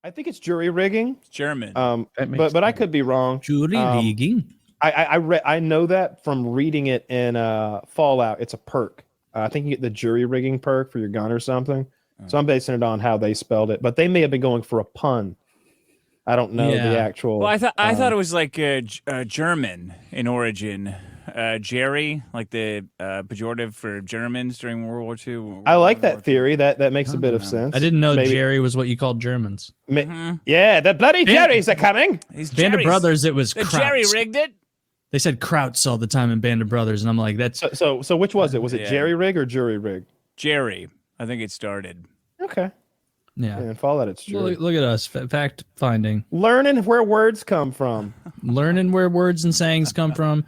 I think it's jury rigging. It's German. But I could be wrong. Jury rigging. I know that from reading it in Fallout. It's a perk. I think you get the jury rigging perk for your gun or something. So I'm basing it on how they spelled it. But they may have been going for a pun. I don't know the actual. Well, I thought it was like German in origin. Jerry, like the pejorative for Germans during World War II. I like that theory. That makes a bit of sense. I didn't know Jerry was what you called Germans. Yeah, the bloody Jerrys are coming. Band of Brothers, it was Krauts. Jerry rigged it. They said Krauts all the time in Band of Brothers, and I'm like, that's... So which was it? Was it Jerry rig or jury rig? Jerry. I think it started. Okay. Yeah. And Fallout, it's true. Look at us, fact finding. Learning where words come from. Learning where words and sayings come from.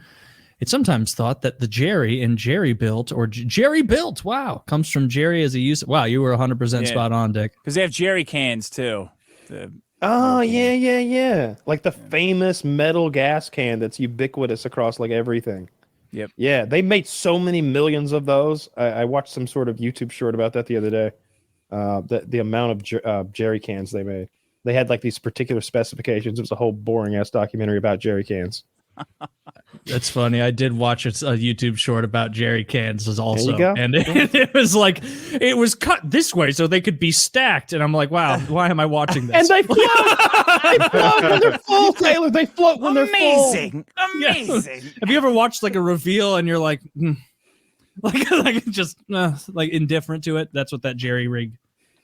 It's sometimes thought that the Jerry in Jerry built or Jerry built, wow, comes from Jerry as a use. Wow, you were 100% spot on, Dick. Because they have Jerry cans too. Yeah. Like the famous metal gas can that's ubiquitous across like everything. Yep. Yeah, they made so many millions of those. I watched some sort of YouTube short about that the other day. The amount of jerry cans they made. They had like these particular specifications. It was a whole boring ass documentary about jerry cans. That's funny. I did watch a YouTube short about jerry cans also, and it was like it was cut this way so they could be stacked. And I'm like, wow, why am I watching this? And they float. They float when they're full, Taylor. They float when they're full. Amazing. Have you ever watched like a reveal and you're like, like just like indifferent to it? That's what that jerry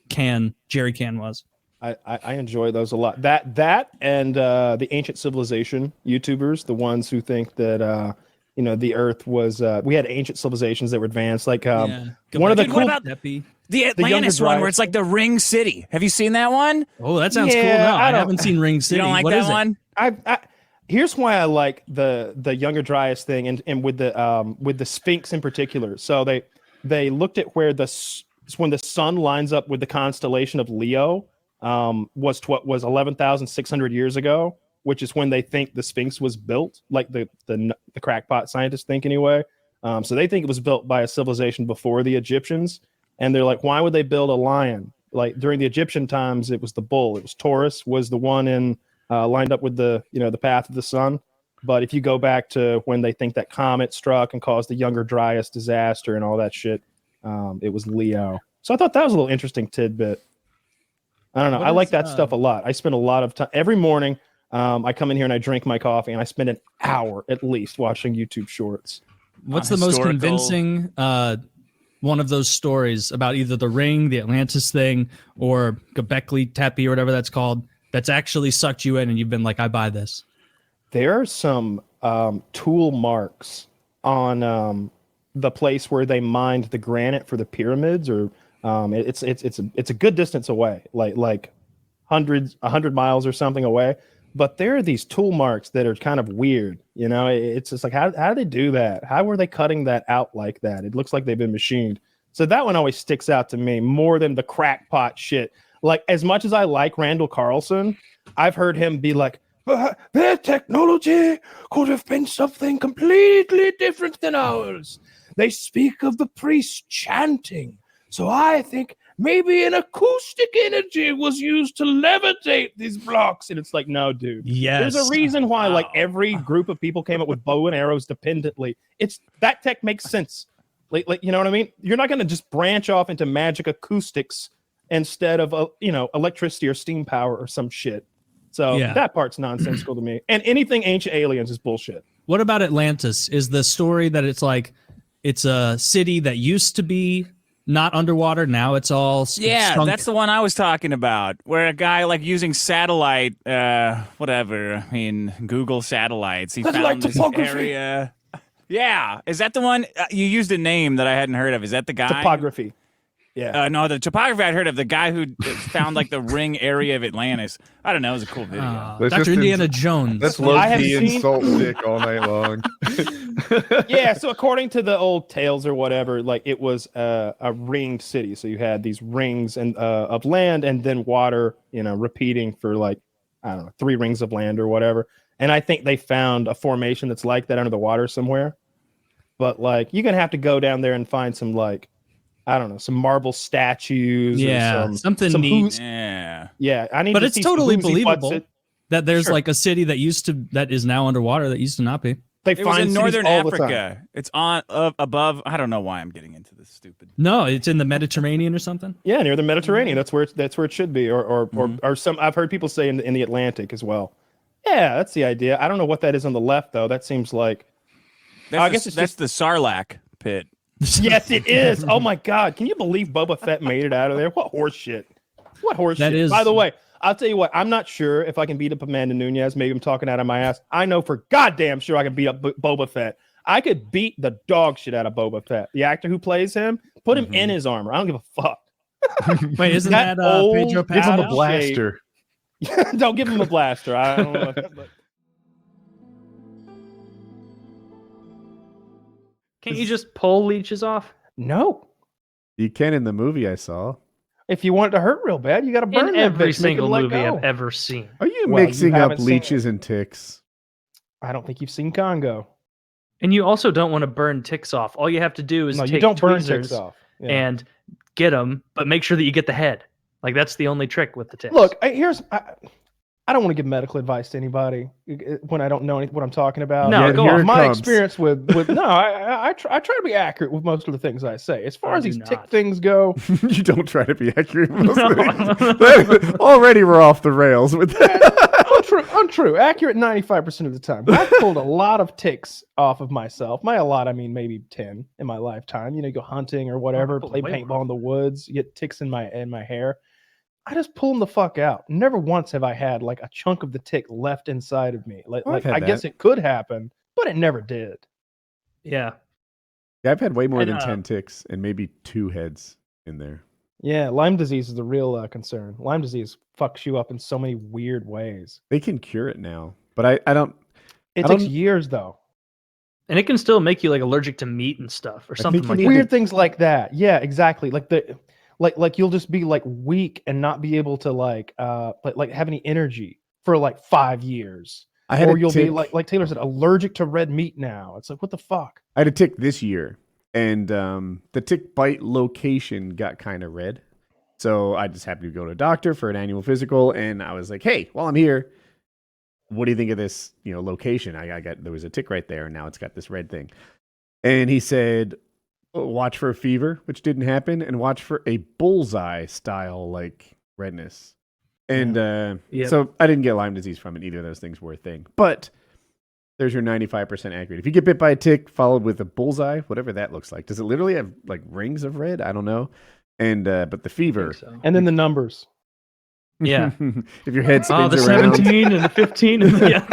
can was. I enjoy those a lot. That and the ancient civilization YouTubers, the ones who think that the Earth was we had ancient civilizations that were advanced. Like one of the what about the Atlantis one where it's like the Ring City? Have you seen that one? Oh, that sounds cool. No, I haven't seen Ring City. You don't like what that is one? Here's why I like the Younger Dryas thing and with the Sphinx in particular. So they looked at where when the sun lines up with the constellation of Leo. Was 11,600 years ago, which is when they think the Sphinx was built, like the crackpot scientists think anyway. So they think it was built by a civilization before the Egyptians, and they're like, why would they build a lion? Like during the Egyptian times, it was the bull. It was Taurus was the one lined up with the path of the sun. But if you go back to when they think that comet struck and caused the Younger Dryas disaster and all that shit, it was Leo. So I thought that was a little interesting tidbit. I don't know. I like that stuff a lot. I spend a lot of time every morning. I come in here and I drink my coffee and I spend an hour at least watching YouTube shorts. What's the most convincing one of those stories about either the Ring, the Atlantis thing, or Göbekli Tepe or whatever that's called that's actually sucked you in and you've been like, I buy this? There are some tool marks on the place where they mined the granite for the pyramids or it's a good distance away, like 100 miles or something away. But there are these tool marks that are kind of weird. It's just like, how do they do that? How were they cutting that out like that? It looks like they've been machined. So that one always sticks out to me more than the crackpot shit. Like as much as I like Randall Carlson, I've heard him be like, their technology could have been something completely different than ours. They speak of the priests chanting. So I think maybe an acoustic energy was used to levitate these blocks. And it's like, no, dude. Yes. There's a reason why like every group of people came up with bow and arrows dependently. That tech makes sense. Like you know what I mean? You're not going to just branch off into magic acoustics instead of electricity or steam power or some shit. So that part's nonsensical to me. And anything ancient aliens is bullshit. What about Atlantis? Is the story that it's like it's a city that used to be not underwater, now it's all sunk. That's the one I was talking about, where a guy like using satellite, Google satellites, he found this area. Yeah, is that the one? You used a name that I hadn't heard of. Is that the guy? Topography. Yeah. No, the topography I'd heard of, the guy who found like the ring area of Atlantis. I don't know, it was a cool video. Dr. Indiana Jones. That's low-key insult Dick all night long. Yeah, so according to the old tales or whatever, like it was a ringed city. So you had these rings of land and then water, repeating for like, I don't know, 3 rings of land or whatever. And I think they found a formation that's like that under the water somewhere. But like, you're going to have to go down there and find some like, I don't know, some marble statues. Yeah, or something some neat. Yeah. I need. But to it's see some totally whoozy believable butts that there's Sure. like a city that is now underwater that used to not be. They It was find in cities northern all the time. Africa. It's on above. I don't know why I'm getting into this stupid. No, it's in the Mediterranean or something. Yeah, near the Mediterranean. That's where it should be, or some. I've heard people say in the Atlantic as well. Yeah, that's the idea. I don't know what that is on the left though. That seems like. That's the Sarlacc pit. Yes, it is. Oh my God! Can you believe Boba Fett made it out of there? What horse shit! What horse That shit! is- By the way, I'll tell you what. I'm not sure if I can beat up Amanda Nunez. Maybe I'm talking out of my ass. I know for goddamn sure I can beat up Boba Fett. I could beat the dog shit out of Boba Fett. The actor who plays him, put him in his armor. I don't give a fuck. Wait, isn't That that old Pedro Give him a Pascal? blaster. Don't give him a blaster. I don't know. But Can't you just pull leeches off? no. You can in the movie I saw. If you want it to hurt real bad, you got to burn In that every bitch, make him single let movie go. I've ever seen. Are you Well, you mixing up haven't seen leeches and ticks? I don't think you've seen Congo. And you also don't want to burn ticks off. All you have to do is No, take you don't burn tweezers ticks off. Yeah. and get them, but make sure that you get the head. Like that's the only trick with the ticks. Look, I don't want to give medical advice to anybody when I don't know what I'm talking about. No, Yeah, go here on. it My comes. experience with no, I try to be accurate with most of the things I say. As far I as do these tick not. things go, You don't try to be accurate. with No. those. Already we're off the rails with that. untrue, accurate 95% of the time. I've pulled a lot of ticks off of myself. By a lot, I mean maybe 10 in my lifetime. You know, go hunting or whatever, pulled play way paintball in the woods, you get ticks in my hair. I just pull them the fuck out. Never once have I had like a chunk of the tick left inside of me. Like, Oh, I've had I guess that. it could happen, but it never did. Yeah. Yeah, I've had way more And, than 10 ticks and maybe 2 heads in there. Yeah, Lyme disease is the real concern. Lyme disease fucks you up in so many weird ways. They can cure it now, but I don't. It I takes don't- years though. And it can still make you like allergic to meat and stuff or think something you like need that. Weird things like that. Yeah, exactly. Like you'll just be like weak and not be able to like have any energy for like 5 years. I had Or a you'll tick, be like Taylor said, allergic to red meat now. It's like, what the fuck? I had a tick this year, and the tick bite location got kind of red. So I just happened to go to a doctor for an annual physical, and I was like, "Hey, while I'm here, what do you think of this? Location? There was a tick right there, and now it's got this red thing." And he said, "Watch for a fever," which didn't happen, and watch for a bullseye style like redness. And Yep. so I didn't get Lyme disease from it. Either of those things were a thing, but there's your 95% accurate. If you get bit by a tick followed with a bullseye, whatever that looks like, does it literally have like rings of red? I don't know. And but the I fever. think so. And then the numbers. Yeah. If your head Oh, spins the around. 17 and the 15. And yeah.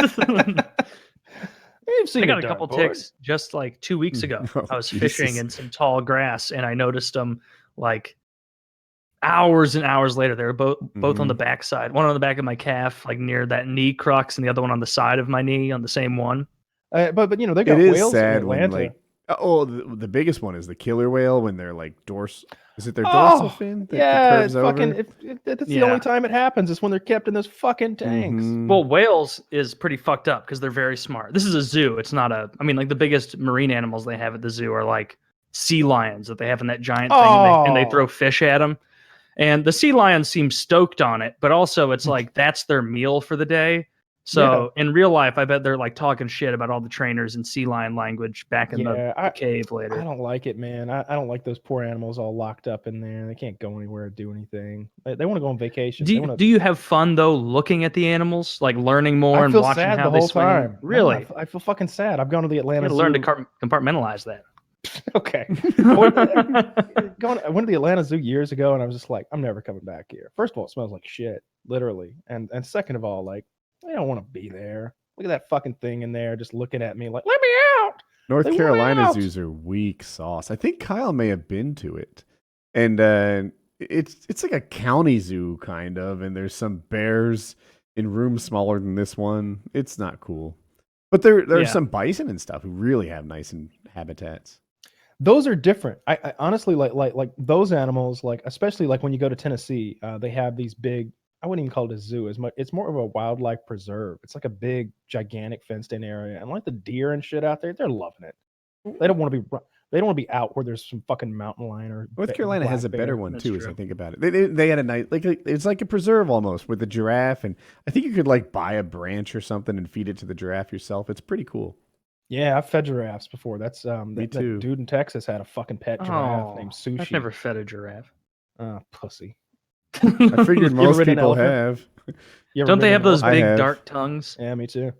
You've seen I got it a done, couple boy. ticks just like 2 weeks ago. Oh, I was Jesus. fishing in some tall grass and I noticed them like hours and hours later. They were both on the backside. One on the back of my calf, like near that knee crux, and the other one on the side of my knee on the same one. But they got It is whales in sad when Atlanta. like the biggest one is the killer whale when they're like is it their dorsal fin that yeah, curves it's fucking. over? That's the Yeah. only time it happens is when they're kept in those fucking tanks. Mhm. Well, whales is pretty fucked up because they're very smart. This is a zoo. It's not a. I mean, like the biggest marine animals they have at the zoo are like sea lions that they have in that giant thing, and they Oh. throw fish at them. And the sea lions seem stoked on it, but also it's like that's their meal for the day. So in real life, I bet they're like talking shit about all the trainers in sea lion language back in the cave I later. don't like it, man. I don't like those poor animals all locked up in there. They can't go anywhere or do anything. They want to go on vacation. Do you have fun though looking at the animals, like learning more I and feel watching sad how the they whole swing? time. No, Really? I feel fucking sad. I've gone to the You Atlanta gotta Zoo. learn to compartmentalize that. Okay. I went to the Atlanta Zoo years ago, and I was just like, I'm never coming back here. First of all, it smells like shit, literally, and second of all, like, I don't want to be there. Look at that fucking thing in there, just looking at me like, let me out. North They want Carolina out. zoos are weak sauce. I think Kyle may have been to it, and it's like a county zoo kind of, and there's some bears in rooms smaller than this one. It's not cool, but there are Yeah. some bison and stuff who really have nice habitats. Those are different. I honestly like those animals, like especially like when you go to Tennessee, they have these big. I wouldn't even call it a zoo as much. It's more of a wildlife preserve. It's like a big, gigantic fenced-in area, and like the deer and shit out there, they're loving it. They don't want to be They don't want to be out where there's some fucking mountain lion or North Carolina has a black better bear. one That's too, as true. I think about it. They had a night it's like a preserve almost with the giraffe, and I think you could like buy a branch or something and feed it to the giraffe yourself. It's pretty cool. Yeah, I've fed giraffes before. That's Me that too. dude in Texas had a fucking pet giraffe named Sushi. I've never fed a giraffe. Pussy. I figured You ever most ridden an people elephant? have. You ever Don't they ridden have an those elephant? I big have. dark tongues? Yeah, me too.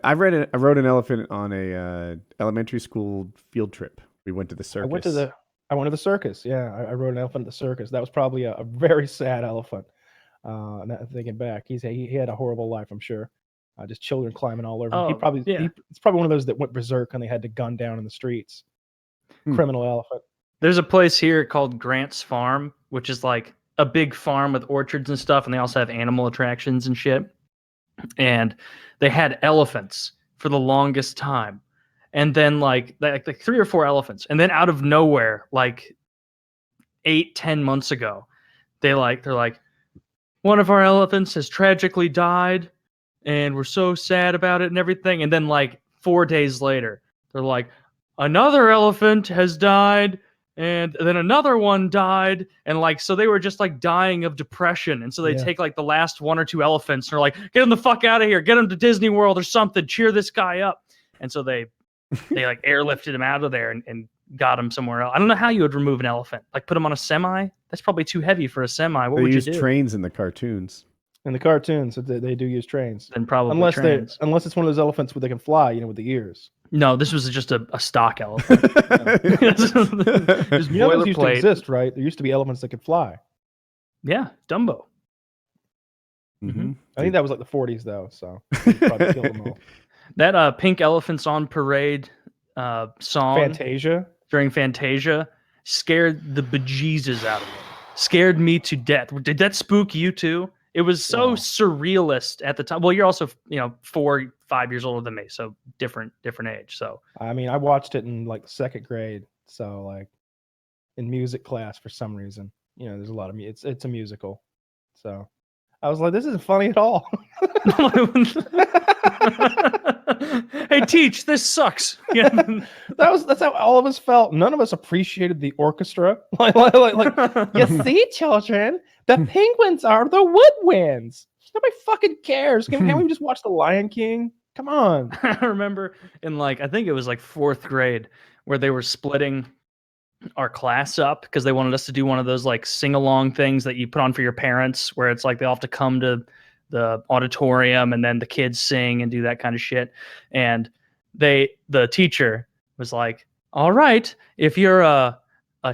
I rode an elephant on a elementary school field trip. We went to the circus. I went to the circus. Yeah, I rode an elephant at the circus. That was probably a very sad elephant. Now thinking back, he had a horrible life, I'm sure. Just children climbing all over him. Oh, yeah. It's probably one of those that went berserk and they had to gun down in the streets. Criminal elephant. There's a place here called Grant's Farm, which is like a big farm with orchards and stuff, and they also have animal attractions and shit. And they had elephants for the longest time. And then like 3 or 4 elephants. And then out of nowhere, like 8-10 months ago, they're like, one of our elephants has tragically died, and we're so sad about it and everything. And then like 4 days later, they're like, another elephant has died, and then another one died, and like so they were just like dying of depression, and so they take like the last 1 or 2 elephants and are like, get them the fuck out of here, get them to Disney World or something, cheer this guy up. And so they like airlifted him out of there and got him somewhere else. I don't know how you would remove an elephant. Like put him on a semi? That's probably too heavy for a semi. What They would you use do? trains in the cartoons. In the cartoons, they do use trains. Then probably Unless trains. unless it's one of those elephants where they can fly, with the ears. No, this was just a stock elephant. Just You know those used to boilerplate. exist, right? There used to be elephants that could fly. Yeah, Dumbo. Mhm. I think that was like the 40s though, so they probably killed them all. That Pink Elephants on Parade song Fantasia. during Fantasia scared the bejesus out of me. Scared me to death. Did that spook you too? It was so Wow. surrealist at the time. Well, you're also 4-5 years older than me, so different age. So I mean, I watched it in like 2nd grade, so like in music class for some reason. There's a lot of it's a musical, so I was like, this isn't funny at all. hey, teach, this sucks. Yeah. That's how all of us felt. None of us appreciated the orchestra. like you see, children, the penguins are the woodwinds. Nobody fucking cares. Can't we just watch The Lion King? Come on. I remember in I think it was like 4th grade where they were splitting our class up because they wanted us to do one of those like sing-along things that you put on for your parents where it's like they all have to come to the auditorium and then the kids sing and do that kind of shit. And the teacher was like, all right, if you're a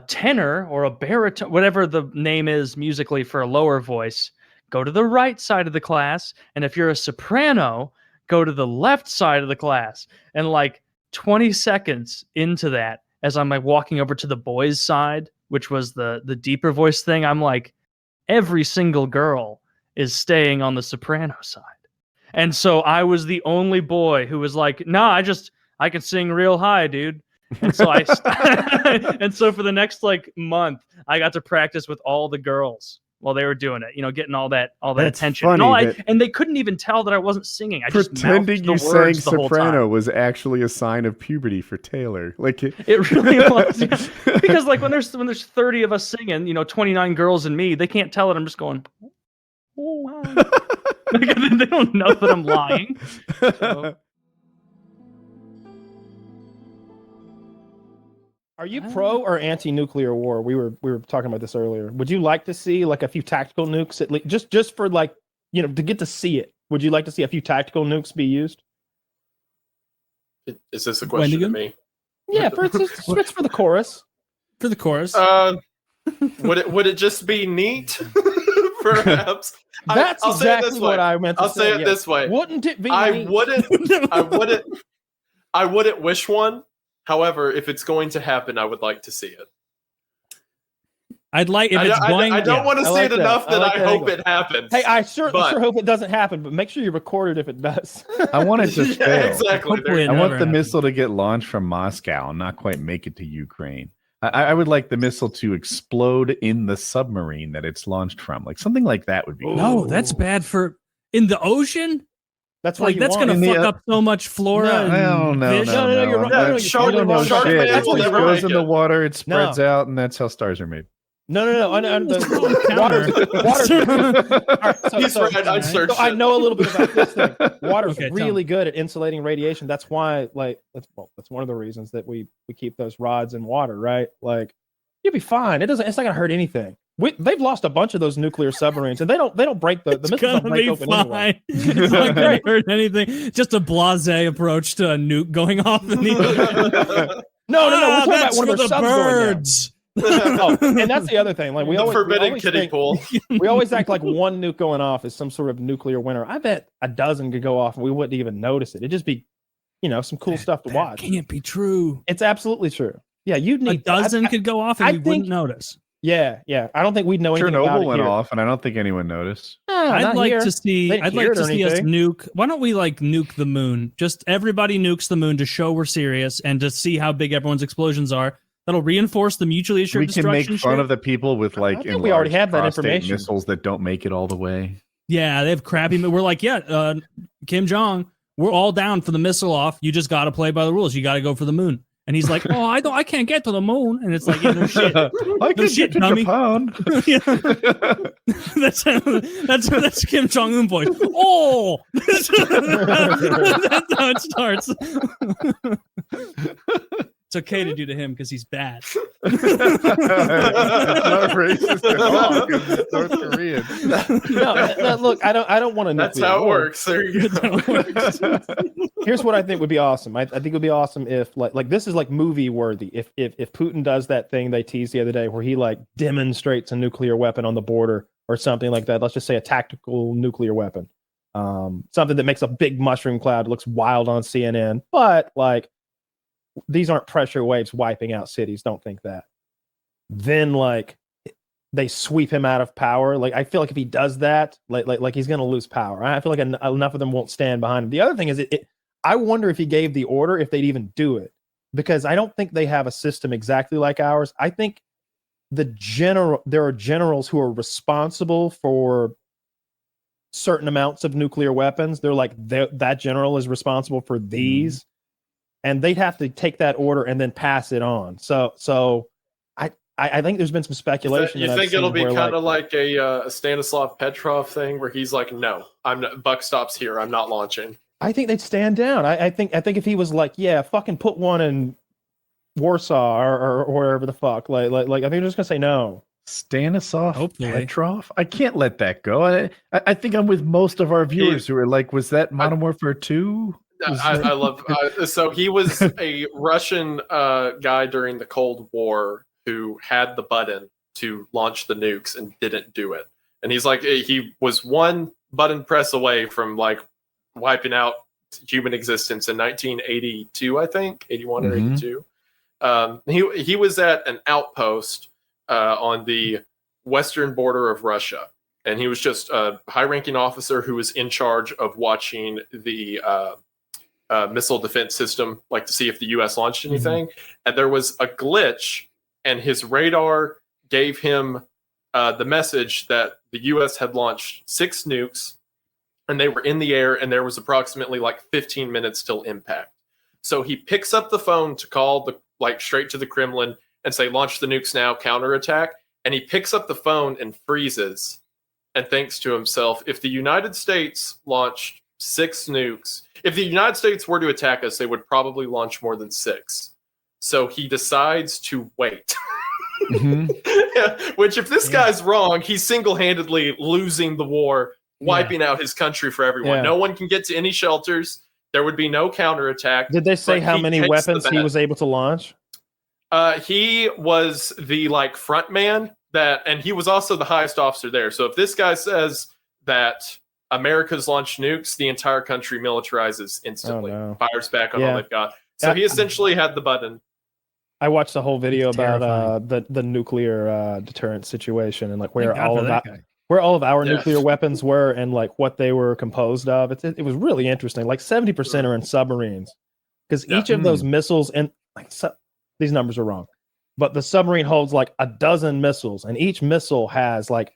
tenor or a baritone, whatever the name is musically for a lower voice, go to the right side of the class. And if you're a soprano, go to the left side of the class. And like 20 seconds into that, as I'm like walking over to the boys' side, which was the deeper voice thing, I'm like, every single girl is staying on the soprano side. And so I was the only boy who was like, nah, I can sing real high, dude. And so and so for the next like month, I got to practice with all the girls while they were doing it, getting all that That's attention. funny And they couldn't even tell that I wasn't singing. I just Pretending mouthed the you sang words the whole soprano time. was actually a sign of puberty for Taylor. Like It really was. Because like when there's 30 of us singing, 29 girls and me, they can't tell it. I'm just going, oh wow. They don't know that I'm lying. So. Are you pro or anti-nuclear war? We were talking about this earlier. Would you like to see like a few tactical nukes at least, just for like to get to see it? Would you like to see a few tactical nukes be used? Is this a question to me? Yeah, it's for the chorus. For the chorus. Would it just be neat? Perhaps. That's I'll say it exactly this what way. I meant to I'll say it yeah. this way. Wouldn't it be? I neat? wouldn't wish one. However, if it's going to happen, I would like to see it. I'd like if it's going. I don't want to I see like it that. enough I that like I that hope angle. it happens. Hey, I sure But- hope it doesn't happen, but make sure you record it if it does. I want it to Yeah, fail. exactly. Hopefully it I want never the happens. missile to get launched from Moscow and not quite make it to Ukraine. I would like the missile to explode in the submarine that it's launched from. Like something like that would be. No, that's bad for in the ocean. That's why Like you that's want gonna it. fuck up so much flora. No, and no, fish. No, you're right. No, Yeah, you're Shark- totally wrong. Shark shit. Man, It that's what just you goes like in the it. water, it spreads No. out, and that's how stars are made. No. The Counter. water. All right, He's right. I searched So I it. know a little bit about this thing. Water's Okay, tell really me. good at insulating radiation. That's why, like, that's one of the reasons that we keep those rods in water, right? Like, you'll be fine. It's not gonna hurt anything. They've lost a bunch of those nuclear submarines, and they don't break the It's missiles don't gonna break be open fine. anyway. It's not gonna hurt anything. Just a blasé approach to a nuke going off in the No. We're talking about that's one for of their the subs going down. birds. Oh, and that's the other thing. Like we The always forbidden always kiddie think- pool. We always act like one nuke going off is some sort of nuclear winter. I bet a dozen could go off and we wouldn't even notice it. It'd just be, some cool stuff to That watch. can't be true. It's absolutely true. Yeah, you'd A need dozen I- could go off and I we wouldn't think- notice. Yeah. I don't think we'd know anything about Chernobyl it went here. off, and I don't think anyone noticed. No, I'd not like here. to see. They didn't I'd hear like it to or see us anything. nuke. Why don't we like nuke the moon? Just everybody nukes the moon to show we're serious and to see how big everyone's explosions are. That'll reinforce the mutually assured We can make destruction. fun shit. of the people with like think we already enlarged have that prostate information. missiles that don't make it all the way. Yeah, they have crappy. We're like, Kim Jong. We're all down for the missile off. You just got to play by the rules. You got to go for the moon. And he's like, oh, I can't get to the moon. And it's like, yeah, no shit. I can shit, get to dummy. Japan. Yeah. that's Kim Jong Un voice. Oh, that's how it starts. It's okay to do to him because he's bad. It's not racist at all because it's North Korean. No, look, I don't want to. That's how it works. There you go. Here's what I think would be awesome. I think it would be awesome if like this is like movie worthy. If Putin does that thing they teased the other day where he like demonstrates a nuclear weapon on the border or something like that. Let's just say a tactical nuclear weapon. Something that makes a big mushroom cloud, looks wild on CNN, but like these aren't pressure waves wiping out cities. Don't think that. Then like they sweep him out of power. Like I feel like if he does that, like he's gonna lose power. I feel like enough of them won't stand behind him. The other thing is, I wonder if he gave the order, if they'd even do it, because I don't think they have a system exactly like ours. I think there are generals who are responsible for certain amounts of nuclear weapons. They're like that general is responsible for these, and they'd have to take that order and then pass it on. So I think there's been some speculation. You that I've think it'll seen be where, kind of like a Stanislav Petrov thing where he's like, no, I'm not, buck stops here. I'm not launching. I think they'd stand down. I think if he was like, yeah, fucking put one in Warsaw or wherever the fuck, like I think they're just gonna say no. Stanislav Hopefully. Petrov? I can't let that go. I think I'm with most of our viewers who are like, was that Modern Warfare 2? I love. So he was a Russian guy during the Cold War who had the button to launch the nukes and didn't do it. And he's like, he was one button press away from like wiping out human existence in 1982, I think, 81 or 82. He was at an outpost on the western border of Russia. And he was just a high-ranking officer who was in charge of watching the missile defense system, like to see if the U.S. launched anything. And there was a glitch, and his radar gave him the message that the U.S. had launched 6 nukes, and they were in the air, and there was approximately like 15 minutes till impact. So he picks up the phone to call straight to the Kremlin and say, launch the nukes now, counterattack. And he picks up the phone and freezes and thinks to himself, if the United States launched 6 nukes, if the United States were to attack us, they would probably launch more than 6. So he decides to wait. Which, if this guy's wrong, he's single-handedly losing the war, wiping out his country for everyone. Yeah. No one can get to any shelters. There would be no counterattack. Did they say But how he many takes weapons the he bet. was able to launch? He was the front man and he was also the highest officer there. So if this guy says that America's launched nukes, the entire country militarizes instantly, Oh, no. fires back on Yeah. all they've got. So he essentially had the button. I watched the whole video It's about terrifying. the nuclear deterrent situation and like Thank where God all for of that that, guy. where all of our Yeah. nuclear weapons were and like what they were composed of. It was really interesting. Like 70% are in submarines because Yeah. each of those missiles and these numbers are wrong, but the submarine holds like a dozen missiles and each missile has like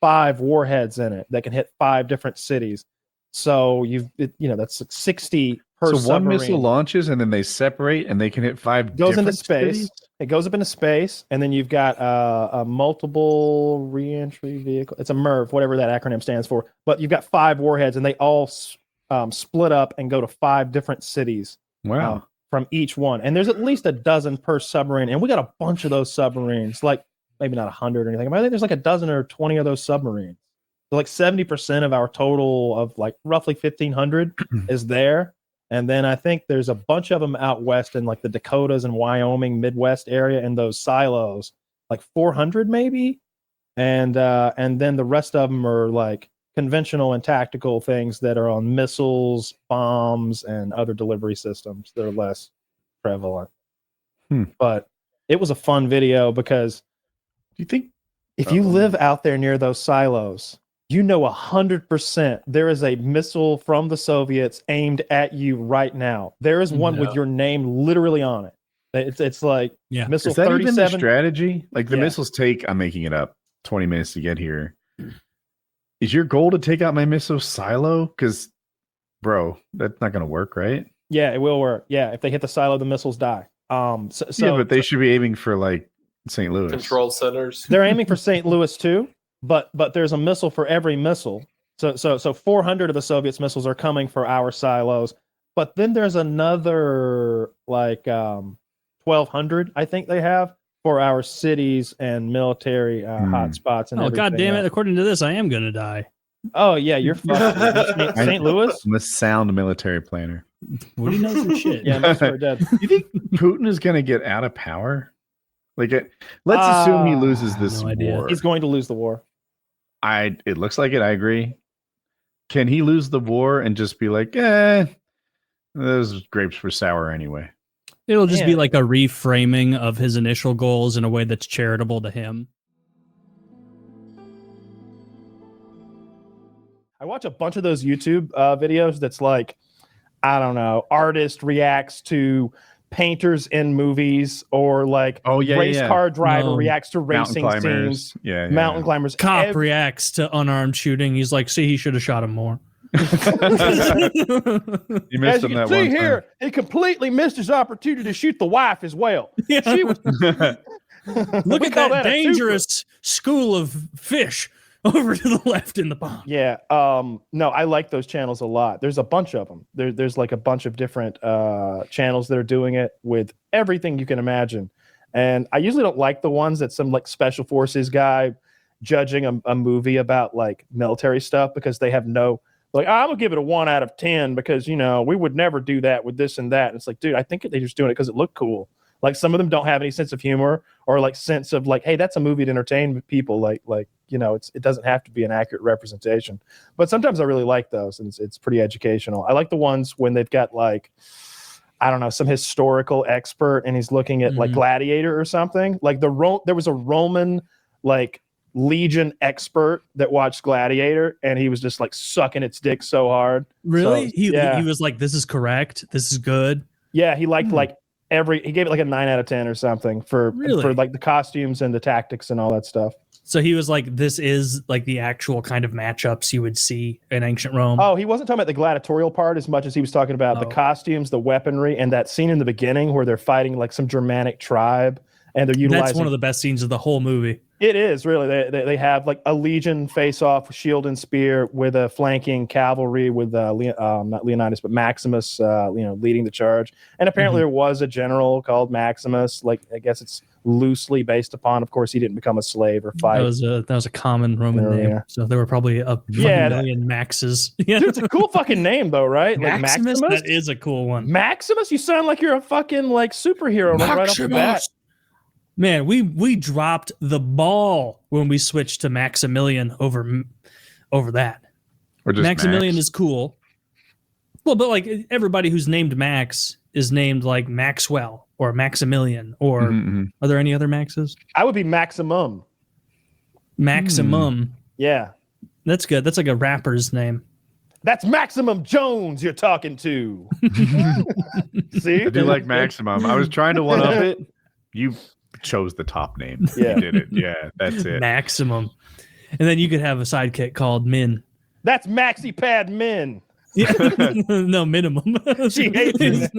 5 warheads in it that can hit 5 different cities. So that's like 60 per So submarine. one missile launches and then they separate and they can hit 5 goes into different space. cities? It goes up into space, and then you've got a multiple reentry vehicle. It's a MIRV, whatever that acronym stands for. But you've got 5 warheads, and they all split up and go to 5 different cities. Wow. From each one, and there's at least a dozen per submarine, and we got a bunch of those submarines. Like maybe not 100 or anything, but I think there's like a dozen or 20 of those submarines. So like 70% of our total of like roughly 1,500 is there. And then I think there's a bunch of them out west in like the Dakotas and Wyoming, Midwest area in those silos, like 400 maybe. And then the rest of them are like conventional and tactical things that are on missiles, bombs, and other delivery systems that are less prevalent. But it was a fun video because Do you think if you live out there near those silos, 100% there is a missile from the Soviets aimed at you right now. There is one with your name literally on it. It's like missile is that 37. even the strategy? Like the Yeah. missiles take, I'm making it up, 20 minutes to get here. Is your goal to take out my missile silo? Because, bro, that's not going to work, right? Yeah, it will work. Yeah, if they hit the silo, the missiles die. So Yeah, but they should be aiming for like St. Louis. Control centers. they're aiming for St. Louis too, but there's a missile for every missile. So 400 of the Soviets missiles are coming for our silos, but then there's another like 1,200 I think they have for our cities and military hotspots. And Oh, everything God damn it. else. According to this, I am going to die. Oh yeah, you're fucked. St. Louis. I'm a sound military planner. Woody knows some shit. Yeah, most are dead. You think Putin is going to get out of power? Like, let's assume he loses this no idea. war. He's going to lose the war. It looks like it. I agree. Can he lose the war and just be like, those grapes were sour anyway? It'll just be Man. like a reframing of his initial goals in a way that's charitable to him. I watch a bunch of those YouTube videos that's like, I don't know, artist reacts to painters in movies, or like race car driver No. reacts to Mountain racing climbers. scenes. Yeah. Mountain climbers. Cop reacts to unarmed shooting. He's like, see, he should have shot him more. You missed As you him can that see one here, he completely missed his opportunity to shoot the wife as well. She was, time. Look we at call that a twofer. dangerous school of fish over to the left in the pond. Yeah. No, I like those channels a lot. There's a bunch of them. There's like a bunch of different channels that are doing it with everything you can imagine. And I usually don't like the ones that some like special forces guy judging a movie about like military stuff, because they have no, like, I'm gonna give it a 1 out of 10 because, we would never do that with this and that. And it's like, dude, I think they're just doing it because it looked cool. Like some of them don't have any sense of humor or like sense of like, hey, that's a movie to entertain people. Like it doesn't have to be an accurate representation. But sometimes I really like those, and it's pretty educational. I like the ones when they've got like, I don't know, some historical expert and he's looking at like Gladiator or something. Like there was a Roman like Legion expert that watched Gladiator, and he was just like sucking its dick so hard. Really? So, He yeah. was like, this is correct. This is good. Yeah, he liked like he gave it like a 9 out of 10 or something for like the costumes and the tactics and all that stuff. So he was like, this is like the actual kind of matchups you would see in ancient Rome. Oh, he wasn't talking about the gladiatorial part as much as he was talking about the costumes, the weaponry, and that scene in the beginning where they're fighting like some Germanic tribe, and they're utilizing. That's one of the best scenes of the whole movie. It is really. They have like a legion face off, shield and spear, with a flanking cavalry with not Leonidas but Maximus, leading the charge. And apparently there was a general called Maximus. Like I guess it's loosely based upon. Of course, he didn't become a slave or fight. That was a common Roman name. Yeah. So there were probably a million Maxes. Yeah. Dude, it's a cool fucking name though, right? Like Maximus? That is a cool one. Maximus, you sound like you're a fucking like superhero right off the bat. Man, we dropped the ball when we switched to Maximilian over that. Or just Maximilian Max. is cool. Well, but like everybody who's named Max is named like Maxwell or Maximilian, or are there any other Maxes? I would be Maximum. Maximum. Yeah. That's good. That's like a rapper's name. That's Maximum Jones you're talking to. See? I do like Maximum. I was trying to one up it. You chose the top name. Yeah. You did it. Yeah, that's it. Maximum. And then you could have a sidekick called Min. That's maxi pad min. Yeah. No, minimum. She hates it.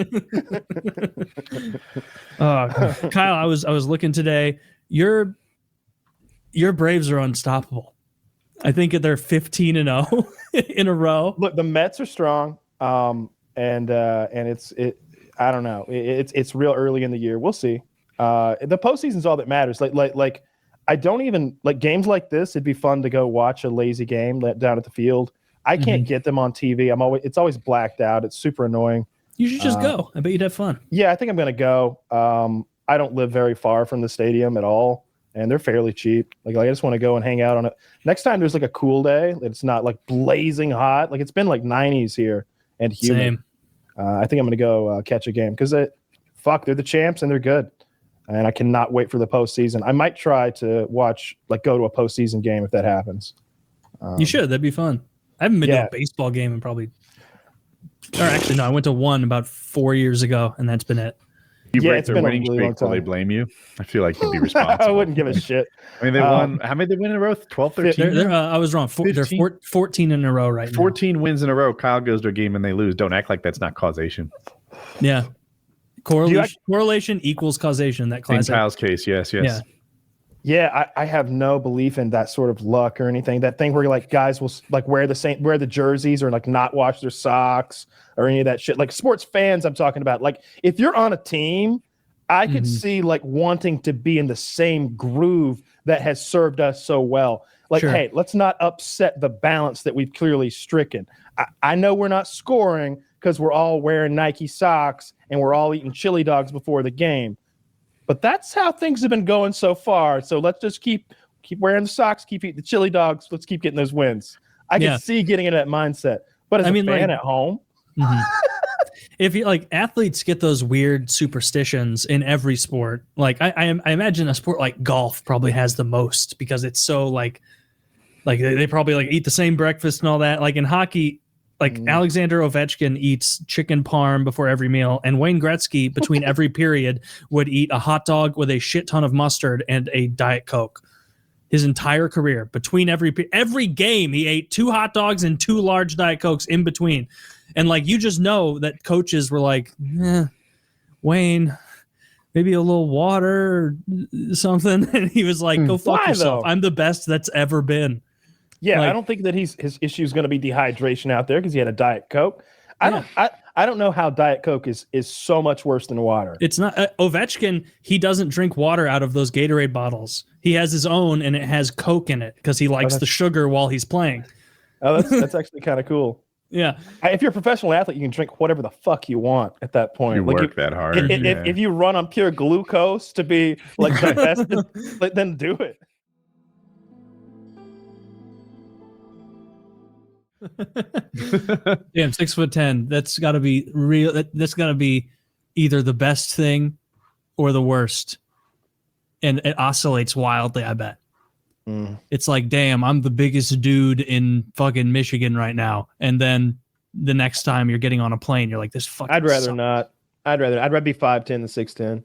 Kyle, I was looking today. Your Braves are unstoppable. I think they're 15-0 in a row. Look, the Mets are strong. And it's I don't know. It's real early in the year. We'll see. The postseason's all that matters. Like I don't even like games like this. It'd be fun to go watch a lazy game down at the field. I can't get them on TV. It's always blacked out. It's super annoying. You should just go. I bet you'd have fun. Yeah, I think I'm gonna go. I don't live very far from the stadium at all, and they're fairly cheap. Like I just want to go and hang out on it. Next time there's like a cool day, it's not like blazing hot. Like it's been like 90s here and humid. Same. I think I'm gonna go catch a game because they're the champs and they're good, and I cannot wait for the postseason. I might try to go to a postseason game if that happens. You should. That'd be fun. I haven't been to a baseball game in probably, or actually no, I went to one about 4 years ago, and that's been it. You break it's their been a winning really long streak, will they time. blame you? I feel like you'd be responsible. I wouldn't give a shit. I mean, they won. How many did they win in a row? 12, 13? I was wrong. They're 14 in a row right now. 14 wins in a row. Kyle goes to a game and they lose. Don't act like that's not causation. Yeah. Correlation equals causation. That In class. Kyle's case, yes. Yeah. Yeah, I have no belief in that sort of luck or anything. That thing where like guys will like wear the jerseys or like not wash their socks or any of that shit. Like sports fans, I'm talking about. Like if you're on a team, I could see like wanting to be in the same groove that has served us so well. Like, hey, let's not upset the balance that we've clearly stricken. I know we're not scoring because we're all wearing Nike socks and we're all eating chili dogs before the game. But that's how things have been going so far. So let's just keep wearing the socks, keep eating the chili dogs. Let's keep getting those wins. I can see getting into that mindset. But as a fan at home, if you like, athletes get those weird superstitions in every sport. Like I imagine a sport like golf probably has the most because it's so like they probably like eat the same breakfast and all that. Like in hockey, like Alexander Ovechkin eats chicken parm before every meal, and Wayne Gretzky between every period would eat a hot dog with a shit ton of mustard and a Diet Coke. His entire career, between every game, he ate 2 hot dogs and 2 large Diet Cokes in between. And like you just know that coaches were like, Wayne, maybe a little water or something. And he was like, go fuck yourself. I'm the best that's ever been. Yeah, like, I don't think that his issue is going to be dehydration out there because he had a Diet Coke. I don't know how Diet Coke is so much worse than water. It's not Ovechkin. He doesn't drink water out of those Gatorade bottles. He has his own, and it has Coke in it because he likes the sugar while he's playing. Oh, that's actually kind of cool. Yeah. If you're a professional athlete, you can drink whatever the fuck you want at that point. You work that hard. If you run on pure glucose to be like divested, then do it. Damn, 6'10". That's got to be real. That's got to be either the best thing or the worst, and it oscillates wildly. I bet. It's like, damn, I'm the biggest dude in fucking Michigan right now, and then the next time you're getting on a plane, you're like, this fucking. I'd rather sucks. not. I'd rather be 5'10" than 6'10".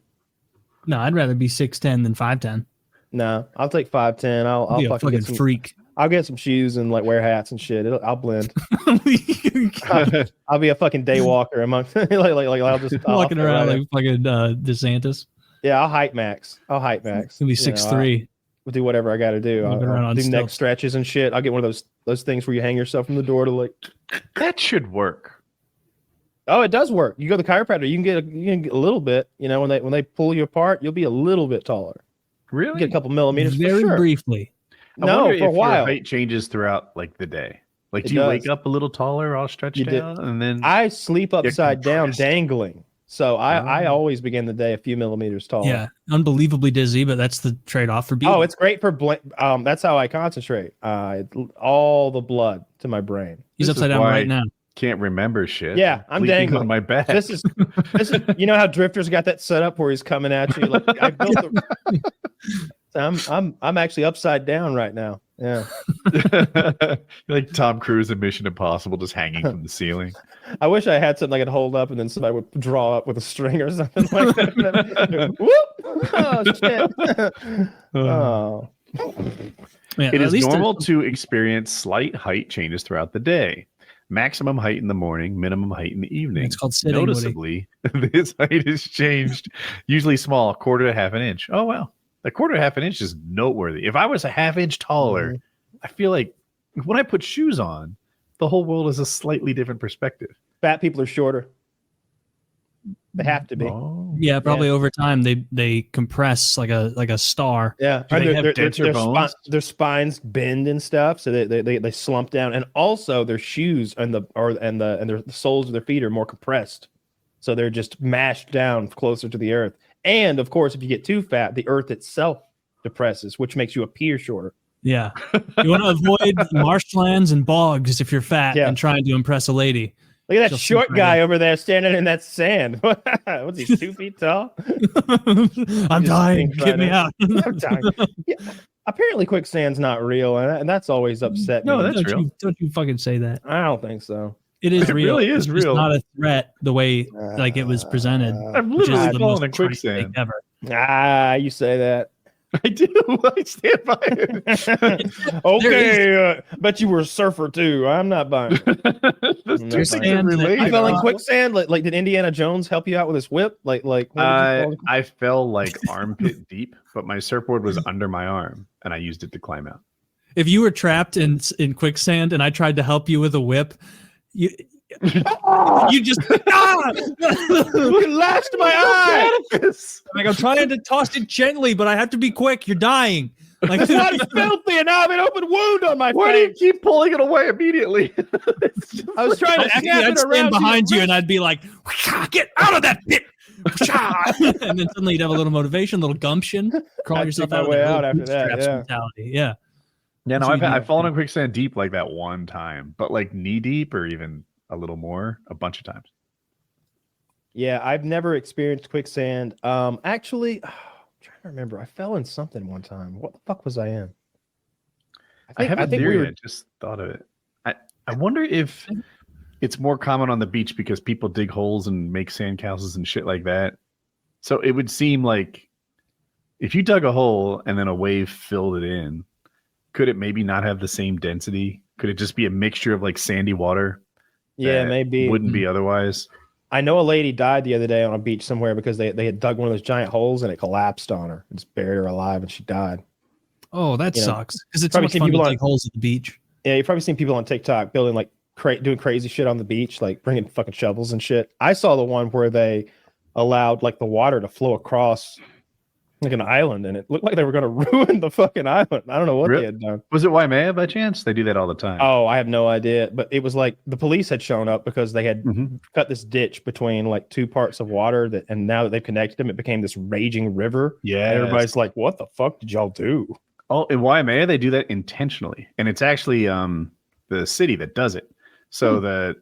No, I'd rather be 6'10" than 5'10". No, I'll take 5'10". I'll be a fucking fucking get some, freak. I'll get some shoes and like wear hats and shit. I'll blend. I'll be a fucking day walker amongst like I'll just walking around like fucking DeSantis. Yeah, I'll height max. It'll be 6'3". We'll do whatever I got to do. I'll do neck stretches and shit. I'll get one of those things where you hang yourself from the door to like. That should work. Oh, it does work. You go to the chiropractor, you can get a little bit. You know, when they pull you apart, you'll be a little bit taller. Really? You get a couple millimeters. Very for sure. briefly. No, for a while. Your height changes throughout like the day. Like, do It you does. wake up a little taller, all stretched out, and then I sleep upside down, compressed. dangling. So I always begin the day a few millimeters taller. Yeah, unbelievably dizzy, but that's the trade-off for beauty. Oh, it's great for that's how I concentrate. All the blood to my brain. He's This is upside down why right now. can't remember shit. Yeah, I'm Sleeping dangling on my back. This is you know how Drifter's got that set up where he's coming at you. Like I built I'm actually upside down right now. Yeah. You're like Tom Cruise in Mission Impossible, just hanging from the ceiling. I wish I had something I could hold up and then somebody would draw up with a string or something like that. Whoop! Oh shit! Oh. Yeah, It at is least normal to experience slight height changes throughout the day. Maximum height in the morning, minimum height in the evening. It's called sitting, Woody. Noticeably, this height is changed, usually small, quarter to half an inch. Oh, wow. A quarter to half an inch is noteworthy. If I was a half inch taller, I feel like when I put shoes on, the whole world is a slightly different perspective. Fat people are shorter. They have to be. Oh. Yeah, probably over time they compress like a star. Yeah, Do they have denser bones? Their spines bend and stuff, so they slump down, and also their shoes and the soles of their feet are more compressed, so they're just mashed down closer to the earth. And of course, if you get too fat, the earth itself depresses, which makes you appear shorter. Yeah, you want to avoid marshlands and bogs if you're fat and trying to impress a lady. Look at that short guy over there standing in that sand. What's he, 2 feet tall? I'm dying. Get me out. I'm dying. Yeah, apparently, quicksand's not real, and that's always upset me. No, that's real. Don't you fucking say that. I don't think so. It is It real. really is it's just real. not a threat the way like it was presented. I've Which is literally the fallen most in quicksand. ever. You say that. I do. I stand by it. Okay, bet you were a surfer too. I'm not buying. Those two things saying are that related. You fell in quicksand. Like, did Indiana Jones help you out with his whip? Like, what did you fall in? I fell like armpit deep, but my surfboard was under my arm, and I used it to climb out. If you were trapped in quicksand and I tried to help you with a whip, you just You lashed my eye. like I'm trying to toss it gently, but I have to be quick. You're dying. Like It's not filthy, and I have an open wound on my Why do you face. keep pulling it away immediately? I was trying to Actually, snap I'd it stand around behind you and I'd be like, "Get out of that pit!" And then suddenly you'd have a little motivation, a little gumption, crawl I'd yourself take my out of way the out after bootstraps that, yeah. mentality. Yeah. Yeah, no, So you I've fallen in quicksand deep like that one time, but like knee deep or even a little more, a bunch of times. Yeah, I've never experienced quicksand. Actually, I'm trying to remember. I fell in something one time. What the fuck was I in? I have a think theory. we were. I just thought of it. I wonder if it's more common on the beach because people dig holes and make sandcastles and shit like that. So it would seem like if you dug a hole and then a wave filled it in, could it maybe not have the same density? Could it just be a mixture of like sandy water? Yeah, that maybe. Wouldn't be otherwise. I know a lady died the other day on a beach somewhere because they had dug one of those giant holes and it collapsed on her and just buried her alive and she died. Oh, that You know, sucks. Because it's so probably much seen fun to people dig holes at the beach. Yeah, you've probably seen people on TikTok building like doing crazy shit on the beach, like bringing fucking shovels and shit. I saw the one where they allowed like the water to flow across like an island, and it looked like they were going to ruin the fucking island. I don't know what Really? they had done. Was it Waimea by chance? They do that all the time. Oh, I have no idea, but it was like the police had shown up because they had cut this ditch between like two parts of water and now that they've connected them, it became this raging river. Yeah. And everybody's like, "What the fuck did y'all do?" Oh, in Waimea, they do that intentionally, and it's actually the city that does it. So the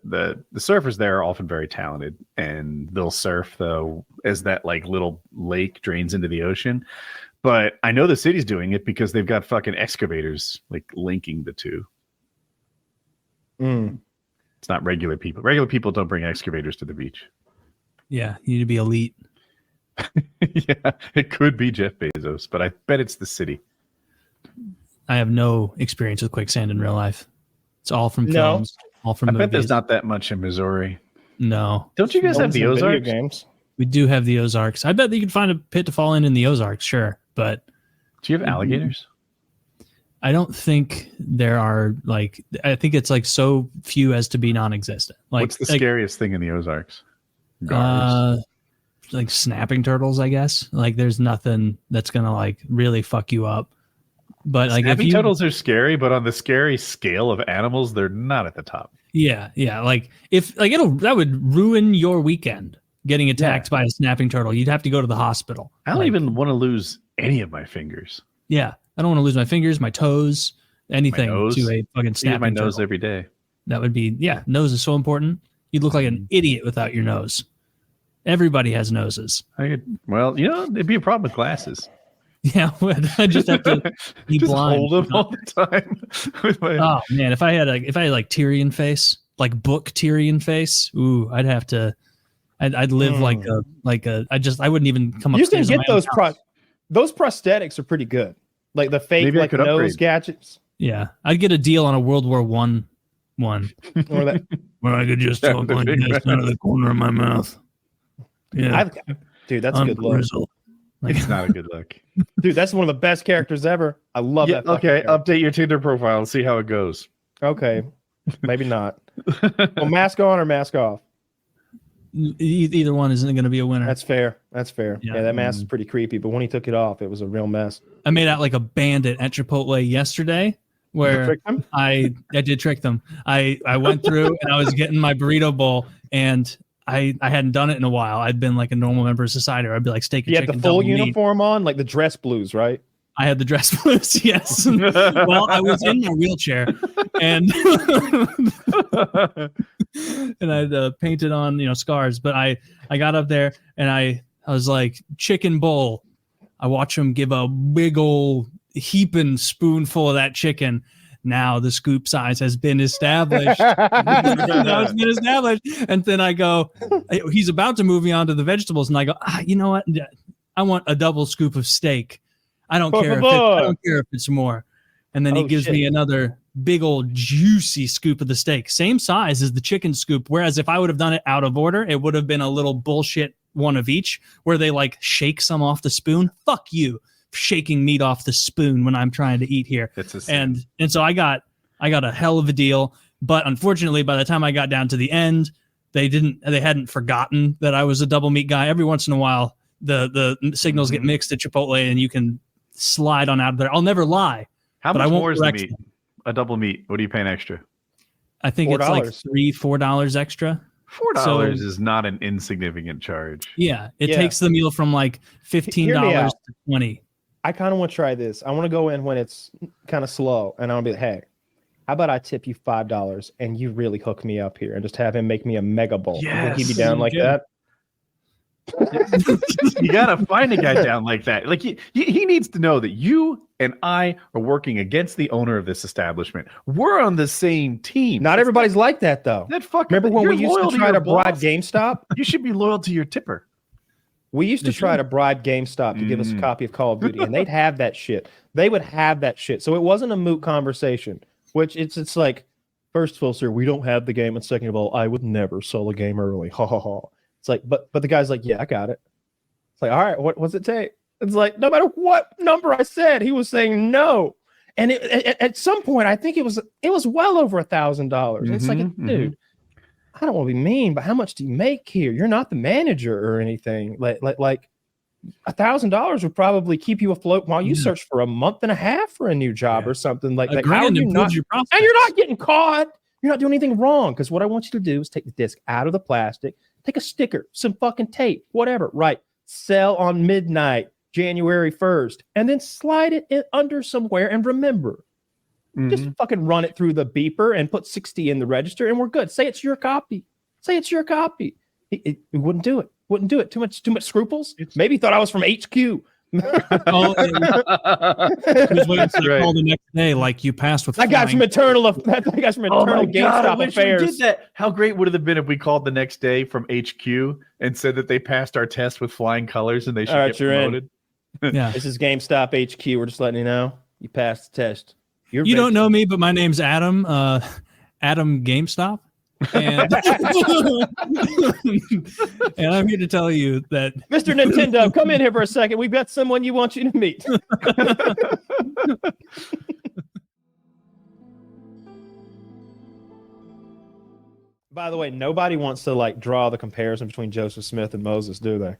surfers there are often very talented, and they'll surf though as that like little lake drains into the ocean. But I know the city's doing it because they've got fucking excavators like linking the two. It's not regular people. Regular people don't bring excavators to the beach. Yeah, you need to be elite. Yeah, it could be Jeff Bezos, but I bet it's the city. I have no experience with quicksand in real life. It's all from films, all from I movies. bet there's not that much in Missouri. No. Don't you guys have the Video Ozarks? games. We do have the Ozarks. I bet that you could find a pit to fall in the Ozarks, sure. But Do you have alligators? I don't think there are like, I think it's like so few as to be non-existent. Like, What's the scariest thing in the Ozarks? Gars. Like snapping turtles, I guess. Like there's nothing that's going to like really fuck you up. But like Snapping if you, turtles are scary, but on the scary scale of animals, they're not at the top. yeah. Like if like that would ruin your weekend getting attacked by a snapping turtle. You'd have to go to the hospital. I don't Like, even want to lose any of my fingers. Yeah. I don't want to lose my fingers, my toes, anything nose. to a fucking I use snapping my nose turtle. every day. That would be, nose is so important. You'd look like an idiot without your nose. Everybody has noses. Well, it'd be a problem with glasses. Yeah, I just have to be Just blind. hold them all the time. With my, Oh man, if I had like Tyrion face, like book Tyrion face, ooh, I'd have to. I'd live I wouldn't even come You can upstairs. get those prosthetics are pretty good. Like the fake Maybe I like could nose upgrade. gadgets. Yeah, I'd get a deal on a World War One, Or that where I could just Yeah, talk the like big this man. out of the corner of my mouth. Yeah, dude, that's a good look. Grizzled. Like, It's not a good look. Dude, that's one of the best characters ever. I love Yeah, that. fucking okay, character. update your Tinder profile and see how it goes. Okay. Maybe not. Well, mask on or mask off? either one isn't going to be a winner. That's fair. That's fair. Yeah. Yeah, that mask is pretty creepy, but when he took it off, it was a real mess. I made out like a bandit at Chipotle yesterday, where Trick him? I did trick them. I went through and I was getting my burrito bowl, and I hadn't done it in a while. I'd been like a normal member of society, or I'd be like steak and You had chicken. the full double meat. uniform on, like the dress blues, right? I had the dress blues, yes. Well, I was in my wheelchair, and and I'd painted on scars. But I got up there and I was like, chicken bowl. I watch him give a big old heaping spoonful of that chicken. Now the scoop size has been established. Now it's been established. And then I go, he's about to move me on to the vegetables, and I go, you know what? I want a double scoop of steak. I don't care if it's more. And then he gives me another big old juicy scoop of the steak, same size as the chicken scoop. Whereas if I would have done it out of order, it would have been a little bullshit one of each, where they like shake some off the spoon. Fuck you, shaking meat off the spoon when I'm trying to eat here. And so I got a hell of a deal. But unfortunately, by the time I got down to the end, they hadn't forgotten that I was a double meat guy. Every once in a while, the signals get mixed at Chipotle, and you can slide on out of there. I'll never lie. How but much I won't more is the correct meat? them. A double meat. What are you paying extra? I think it's like $4 extra. $4 is not an insignificant charge. Yeah, it takes the meal from like $15 to $20. I kind of want to try this. I want to go in when it's kind of slow, and I'll be like, hey, how about I tip you $5 and you really hook me up here and just have him make me a mega bowl? You think he'd be down like that? You gotta find a guy down like that. Like he needs to know that you and I are working against the owner of this establishment. We're on the same team. Not everybody's like that though. That fucking. Remember when we used to try to bribe boss? GameStop? You should be loyal to your tipper. We used to try to bribe GameStop to give us a copy of Call of Duty, and they'd have that shit. They would have that shit. So it wasn't a moot conversation. Which it's like, first of all, sir, we don't have the game, and second of all, I would never sell a game early. Ha ha ha. It's like, but the guy's like, yeah, I got it. It's like, all right, what's it take? It's like, no matter what number I said, he was saying no. And at some point, I think it was well over $1,000. It's like, dude, I don't want to be mean, but how much do you make here? You're not the manager or anything. Like $1,000 would probably keep you afloat while you search for a month and a half for a new job or something like that. How are you not? And you're not getting caught. You're not doing anything wrong. Because what I want you to do is take the disc out of the plastic, take a sticker, some fucking tape, whatever. Right. Sell on midnight, January 1st, and then slide it in under somewhere. And remember, just fucking run it through the beeper and put 60 in the register, and we're good. Say it's your copy. Say it's your copy. He wouldn't do it. Wouldn't do it. Too much scruples. Maybe he thought I was from HQ. He was waiting to call the next day, like you passed with. That guy's from eternal GameStop affairs. Did that. How great would it have been if we called the next day from HQ and said that they passed our test with flying colors and they should get promoted? Yeah, this is GameStop HQ. We're just letting you know you passed the test. You don't know me, but my name's Adam. Adam GameStop. And, and I'm here to tell you that Mr. Nintendo, come in here for a second. We've got someone you want you to meet. By the way, nobody wants to like draw the comparison between Joseph Smith and Moses, do they?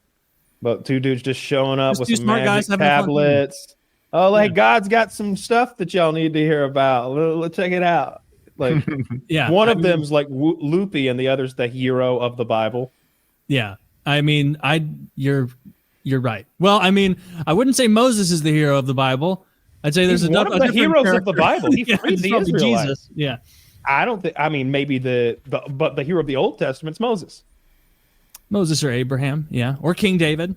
But two dudes just showing up with some magic tablets. Oh, like God's got some stuff that y'all need to hear about. Let's check it out. Like, one of them's like loopy, and the other's the hero of the Bible. Yeah, I mean, you're right. Well, I mean, I wouldn't say Moses is the hero of the Bible. I'd say there's one of the heroes of the Bible. He freed the Israelites. Jesus. Yeah, I don't think. I mean, maybe but the hero of the Old Testament's Moses. Moses or Abraham, yeah, or King David.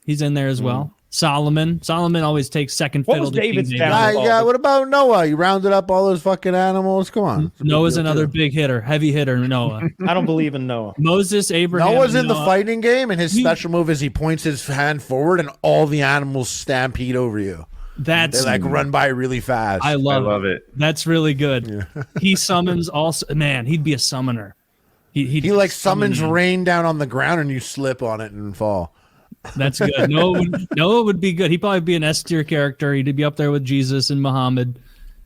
He's in there as well. Solomon always takes second fiddle to King David. Yeah, what about Noah? You rounded up all those fucking animals. Come on. Noah's another big hitter, heavy hitter. Noah. I don't believe in Noah. Moses, Abraham. Noah's in the fighting game, and his special move is he points his hand forward, and all the animals stampede over you. They That's like run by really fast. I love it. That's really good. Yeah. He summons also. Man, he'd be a summoner. He like summon summons you. rain down on the ground and you slip on it and fall. That's good. Noah would be good. He'd probably be an S tier character. He'd be up there with Jesus and Muhammad.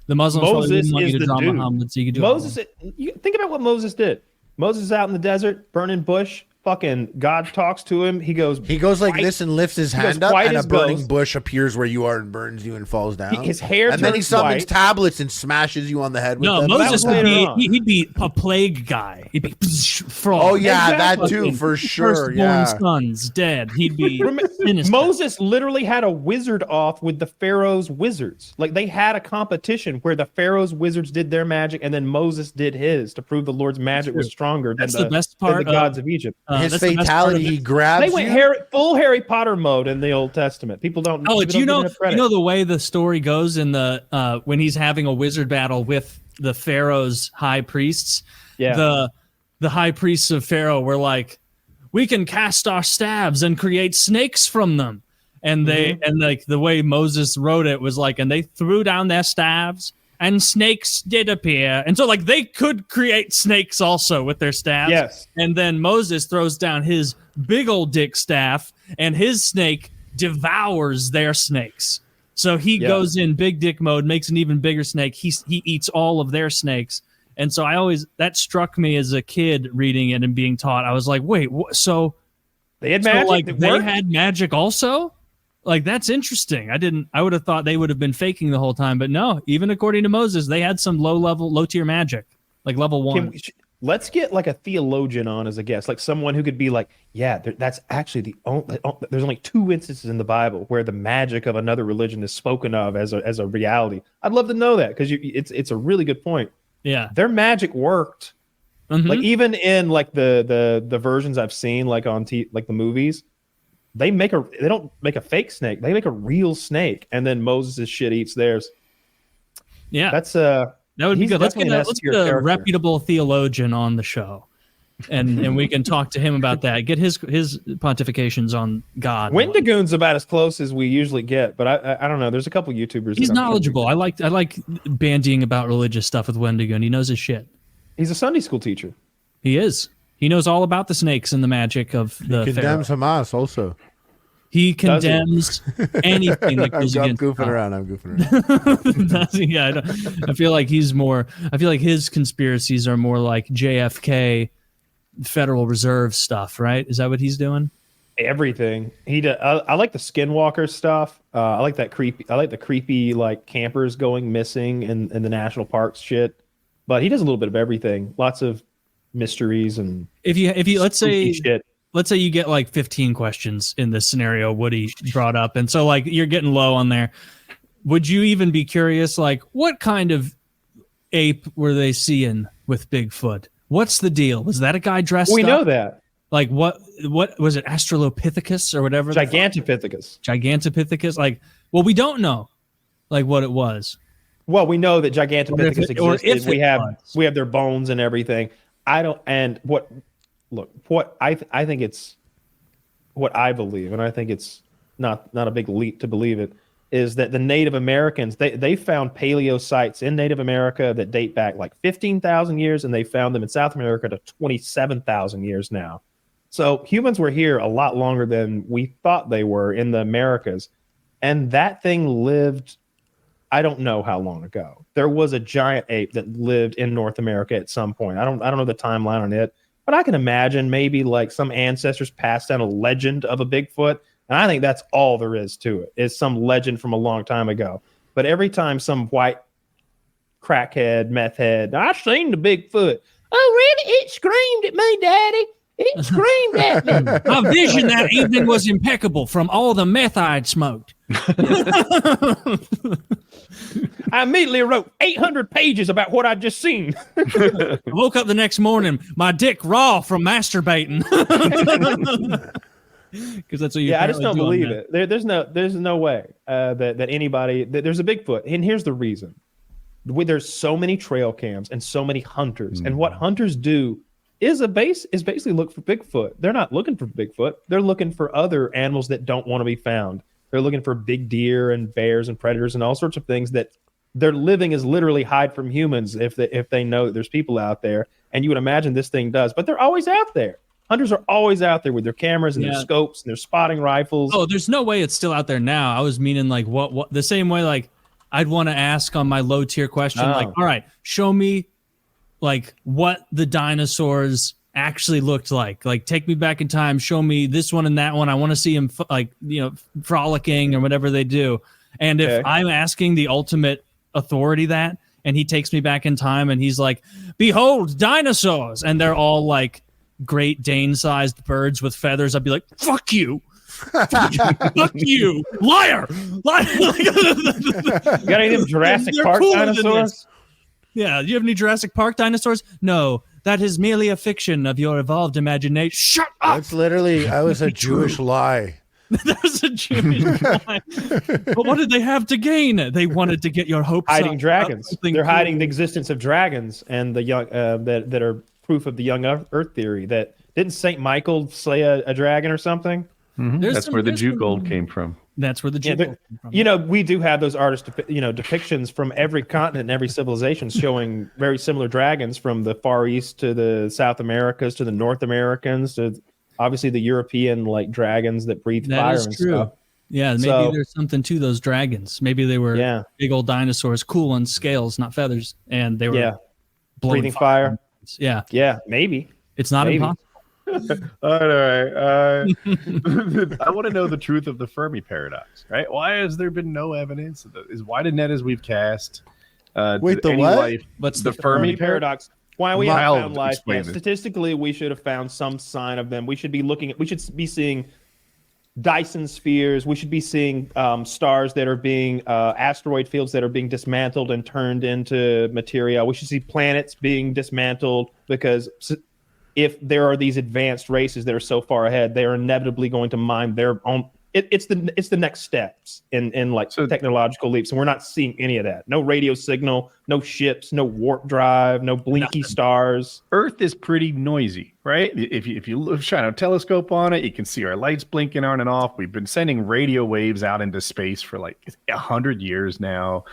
The Muslims probably Moses wouldn't want is you to the draw dude. Muhammad, so you could do Moses, it. you think about what Moses did. Moses is out in the desert, burning bush. Fucking God talks to him. He goes like white. this and lifts his He goes hand up, white and a as burning ghost. bush appears where you are and burns you and falls down. His hair and then he turns summons white. tablets and smashes you on the head with No, them. Moses was would later be. on. He'd be a plague guy. He'd be frog. Oh yeah, Exactly. that too for sure. Firstborn Yeah. sons dead. He'd be sinister. Moses literally had a wizard off with the Pharaoh's wizards. Like they had a competition where the Pharaoh's wizards did their magic and then Moses did his to prove the Lord's magic was stronger than That's the best part than the of- gods of Egypt. His that's the best part of fatality, it. he grabs They went you. full Harry Potter mode in the Old Testament. People don't. Oh, people do don't you give know? enough credit. You know the way the story goes in the when he's having a wizard battle with the Pharaoh's high priests. Yeah. The high priests of Pharaoh were like, "We can cast our staves and create snakes from them." And they and like the way Moses wrote it was like, and they threw down their staves. And snakes did appear. And so, like, they could create snakes also with their staffs. Yes. And then Moses throws down his big old dick staff, and his snake devours their snakes. So he goes in big dick mode, makes an even bigger snake. He eats all of their snakes. And so that struck me as a kid reading it and being taught. I was like, wait, so They had magic. like that they worked? had magic also? Like, that's interesting. I would have thought they would have been faking the whole time, but no, even according to Moses, they had some low tier magic, like level 1. Let's get like a theologian on as a guest, like someone who could be like, yeah, that's actually the only. There's only 2 instances in the Bible where the magic of another religion is spoken of as a reality. I'd love to know that because it's a really good point. Yeah. Their magic worked. Mhm. Like even in like the versions I've seen, like on like the movies, they don't make a fake snake. They make a real snake, and then Moses' shit eats theirs. Yeah. That would be he's good. Let's definitely an S-tier get a character. reputable theologian on the show. And we can talk to him about that. Get his pontifications on God. Wendigoon's about as close as we usually get, but I don't know. There's a couple YouTubers. He's that I'm sure knowledgeable. I like bandying about religious stuff with Wendigoon. He knows his shit. He's a Sunday school teacher. He is. He knows all about the snakes and the magic of the Pharaoh. Condemns Hamas also. He condemns anything that I'm goes against goofing God. around. I'm goofing around. Yeah, I feel like he's more. I feel like his conspiracies are more like JFK, Federal Reserve stuff, right? Is that what he's doing? Everything he does. I like the Skinwalker stuff. I like that creepy. I like the creepy like campers going missing in the national parks shit. But he does a little bit of everything. Lots of mysteries and If you let's say spooky shit. let's say you get like 15 questions in this scenario Woody brought up, and so like you're getting low on there. Would you even be curious, like what kind of ape were they seeing with Bigfoot? What's the deal? Was that a guy dressed We up? know that Like what was it? Australopithecus or whatever? Gigantopithecus. Gigantopithecus. Like, well, we don't know, like what it was. Well, we know that Gigantopithecus Or if existed. it was. We have their bones and everything. I think it's what I believe, and I think it's not a big leap to believe it, is that the Native Americans, they found paleo sites in Native America that date back like 15,000 years, and they found them in South America to 27,000 years now. So humans were here a lot longer than we thought they were in the Americas. And that thing lived, I don't know how long ago. There was a giant ape that lived in North America at some point. I don't know the timeline on it, but I can imagine maybe like some ancestors passed down a legend of a Bigfoot. And I think that's all there is to it. It's some legend from a long time ago. But every time some white crackhead, meth head, I seen the Bigfoot. Oh, really? It screamed at me, Daddy. It screamed at me. My vision that evening was impeccable from all the meth I'd smoked. I immediately wrote 800 pages about what I'd just seen. I woke up the next morning, my dick raw from masturbating. Because that's what you. Yeah, I just don't believe it. it. There's no way that anybody there's a Bigfoot, and here's the reason: there's so many trail cams and so many hunters, and what hunters do is basically look for Bigfoot. They're not looking for Bigfoot; they're looking for other animals that don't want to be found. They're looking for big deer and bears and predators and all sorts of things that their living is literally hide from humans if they know that there's people out there. And you would imagine this thing does, but they're always out there. Hunters are always out there with their cameras and their scopes and their spotting rifles. Oh, there's no way it's still out there now. I was meaning like what the same way like I'd want to ask on my low tier question, like, all right, show me like what the dinosaurs actually looked like. Like, take me back in time, show me this one and that one. I want to see them frolicking or whatever they do. And if I'm asking the ultimate authority that, and he takes me back in time and he's like, behold, dinosaurs, and they're all like Great Dane-sized birds with feathers, I'd be like, fuck you. Fuck you, liar! You got any of them Jurassic Park dinosaurs? Yeah, do you have any Jurassic Park dinosaurs? No, that is merely a fiction of your evolved imagination. Shut up! That's literally, I was a Jewish lie. That was a Jewish lie. But what did they have to gain? They wanted to get your hopes hiding up. dragons. They're hiding the existence of dragons and the young that are proof of the young Earth theory. That didn't Saint Michael slay a dragon or something? Mm-hmm. That's where the Jew gold came from. That's where the Jew gold came from. You know, we do have those artist depictions from every continent and every civilization showing very similar dragons, from the Far East to the South Americas to the North Americans to obviously the European like dragons that breathe fire and stuff. Yeah, maybe there's something to those dragons. Maybe they were big old dinosaurs, cool on scales, not feathers, and they were breathing fire. Yeah, maybe. It's not impossible. All right. I want to know the truth of the Fermi paradox, right? Why has there been no evidence? As wide a net as we've cast. Wait, the what? What's the Fermi paradox? Why we haven't found life yet. Statistically, we should have found some sign of them. We should be seeing Dyson spheres. We should be seeing stars that are being asteroid fields that are being dismantled and turned into material. We should see planets being dismantled, because if there are these advanced races that are so far ahead, they are inevitably going to mine their own. It's the next steps in technological leaps, and we're not seeing any of that. No radio signal, no ships, no warp drive, no blinky stars. Earth is pretty noisy, right? If you shine a telescope on it, you can see our lights blinking on and off. We've been sending radio waves out into space for like 100 years now,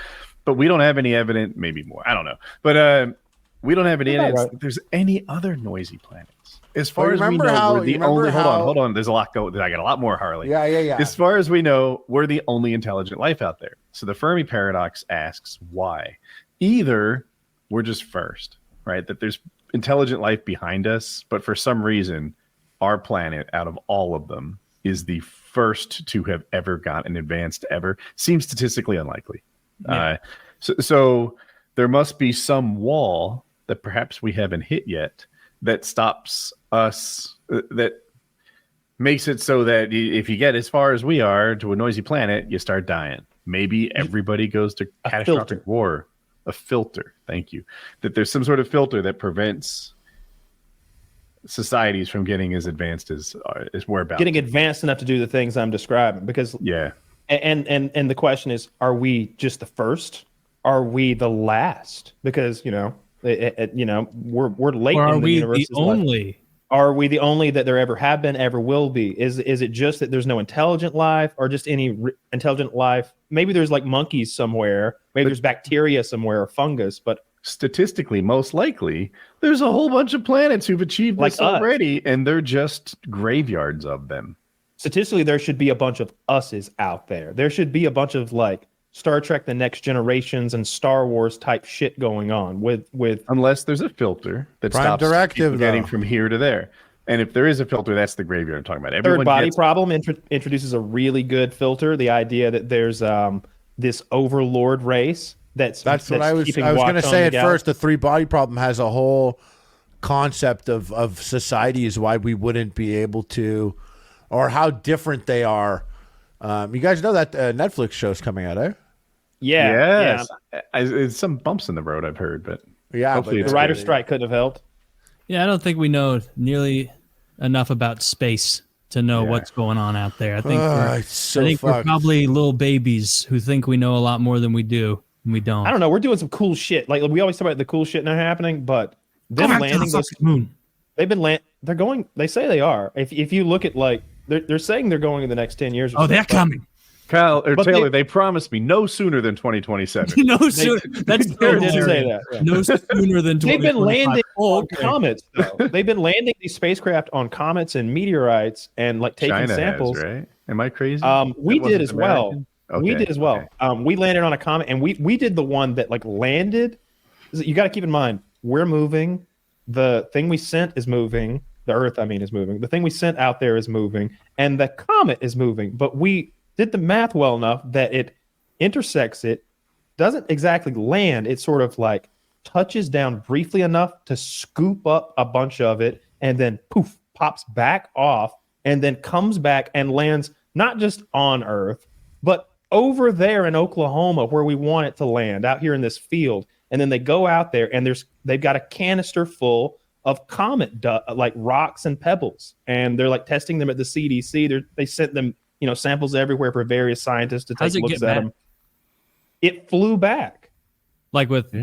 but we don't have any evidence. Maybe more, I don't know, but we don't have any evidence that there's any other noisy planets. As far as we know, we're the only. Hold on. There's a lot going. I got a lot more, Harley. Yeah. As far as we know, we're the only intelligent life out there. So the Fermi paradox asks why. Either we're just first, right? That there's intelligent life behind us, but for some reason, our planet, out of all of them, is the first to have ever gotten advanced ever. Seems statistically unlikely. Yeah. So there must be some wall that perhaps we haven't hit yet that stops us, that makes it so that if you get as far as we are to a noisy planet, you start dying. Maybe everybody goes to catastrophic war. A filter. Thank you. That there's some sort of filter that prevents societies from getting as advanced as we're about. Getting advanced enough to do the things I'm describing. Because and the question is, are we just the first? Are we the last? Because we're late. Or are in the we universe's the only? Life. Are we the only that there ever have been, ever will be? Is it just that there's no intelligent life, or just any intelligent life? Maybe there's like monkeys somewhere. Maybe there's bacteria somewhere, or fungus. But statistically, most likely, there's a whole bunch of planets who've achieved this already, and they're just graveyards of them. Statistically, there should be a bunch of us's out there. There should be a bunch of like Star Trek: The Next Generations and Star Wars type shit going on with unless there's a filter that stops people getting from here to there. And if there is a filter, that's the graveyard I'm talking about. Third Body Problem introduces a really good filter. The idea that there's this overlord race that's what I was going to say at first. The Three Body Problem has a whole concept of society is why we wouldn't be able to, or how different they are. You guys know that Netflix show's coming out, eh? Yeah. It's some bumps in the road, I've heard, but hopefully the writer's strike couldn't have helped. Yeah, I don't think we know nearly enough about space to know what's going on out there. I think we're probably little babies who think we know a lot more than we do, and we don't. I don't know. We're doing some cool shit. Like we always talk about the cool shit not happening, but them landing those moon. They've been they're going. They say they are. If you look at like they're saying they're going in the next 10 years. They're coming. Kyle or But Taylor, they promised me no sooner than 2027. No sooner. That's They so did say hilarious. that. Yeah. No sooner than They've been 2025. landing Oh, on okay. comets, though. They've been landing these spacecraft on comets and meteorites and like taking China samples. has, right? Am I crazy? We That did wasn't as well. American? We Okay, did as well. okay. We landed on a comet, and we did the one that like landed. You got to keep in mind, we're moving. The thing we sent is moving. The Earth, I mean, is moving. The thing we sent out there is moving, and the comet is moving. But we did the math well enough that it intersects it, doesn't exactly land. It sort of like touches down briefly enough to scoop up a bunch of it, and then poof, pops back off, and then comes back and lands not just on Earth, but over there in Oklahoma where we want it to land, out here in this field. And then they go out there and they've got a canister full of comet like rocks and pebbles, and they're like testing them at the CDC. They sent them, samples everywhere for various scientists to take looks at them. It flew back. Like with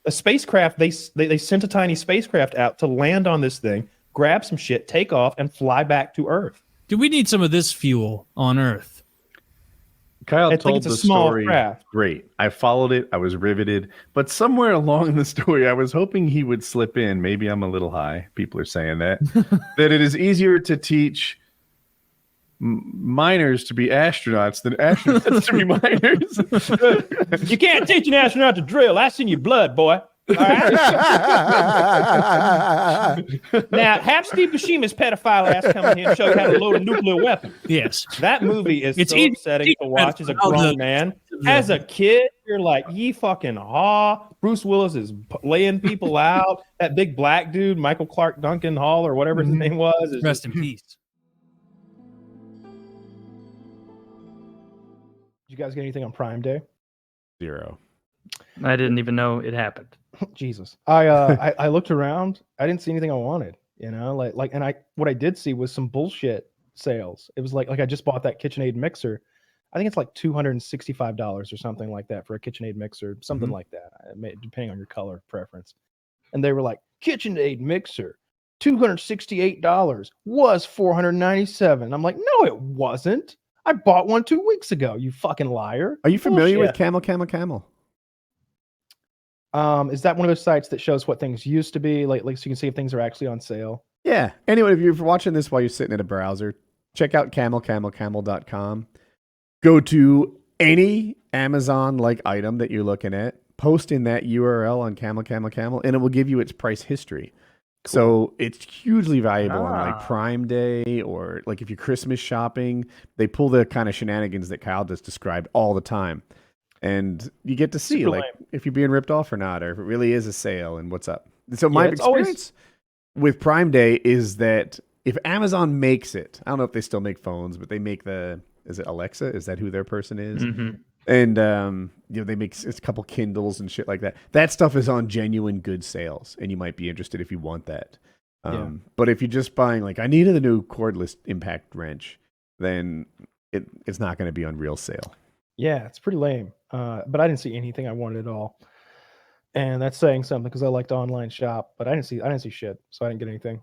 a spacecraft, they sent a tiny spacecraft out to land on this thing, grab some shit, take off, and fly back to Earth. Do we need some of this fuel on Earth? Kyle I think told it's a the small story. craft. Great. I followed it. I was riveted. But somewhere along the story, I was hoping he would slip in. Maybe I'm a little high. People are saying that. That it is easier to teach miners to be astronauts than astronauts to be miners. You can't teach an astronaut to drill. That's in your blood, boy. All right? Now, have Steve Buscemi's pedophile ass come in here and show you how to load a nuclear weapon. Yes. That movie is It's so easy upsetting to watch as a grown man. As a kid, you're like, ye fucking haw. Bruce Willis is laying people out. That big black dude, Michael Clark Duncan Hall or whatever his name was. Is Rest in peace. Did you guys get anything on Prime Day? 0. I didn't even know it happened. Jesus. I looked around. I didn't see anything I wanted, and what I did see was some bullshit sales. It was like I just bought that KitchenAid mixer. I think it's like $265 or something like that for a KitchenAid mixer, something like that, depending on your color preference. And they were like, KitchenAid mixer, $268 was $497. I'm like, no, it wasn't. I bought one 2 weeks ago. You fucking liar. Are you familiar with Bullshit. Camel? Is that one of those sites that shows what things used to be, like so you can see if things are actually on sale? Yeah. Anyway, if you're watching this while you're sitting at a browser, check out camel.com. Go to any Amazon-like item that you're looking at, post in that URL on camel, and it will give you its price history. Cool. So it's hugely valuable on like Prime Day, or like if you're Christmas shopping, they pull the kind of shenanigans that Kyle just described all the time. And you get to see Super like lame. if you're being ripped off or not, or if it really is a sale and what's up. So my experience with Prime Day is that if Amazon makes it, I don't know if they still make phones, but they make is it Alexa? Is that who their person is? Mm-hmm. And they make a couple Kindles and shit like that. That stuff is on genuine good sales, and you might be interested if you want that. But if you're just buying like I needed a new cordless impact wrench, then it's not going to be on real sale. Yeah, it's pretty lame. But I didn't see anything I wanted at all, and that's saying something because I like to online shop. But I didn't see shit, so I didn't get anything.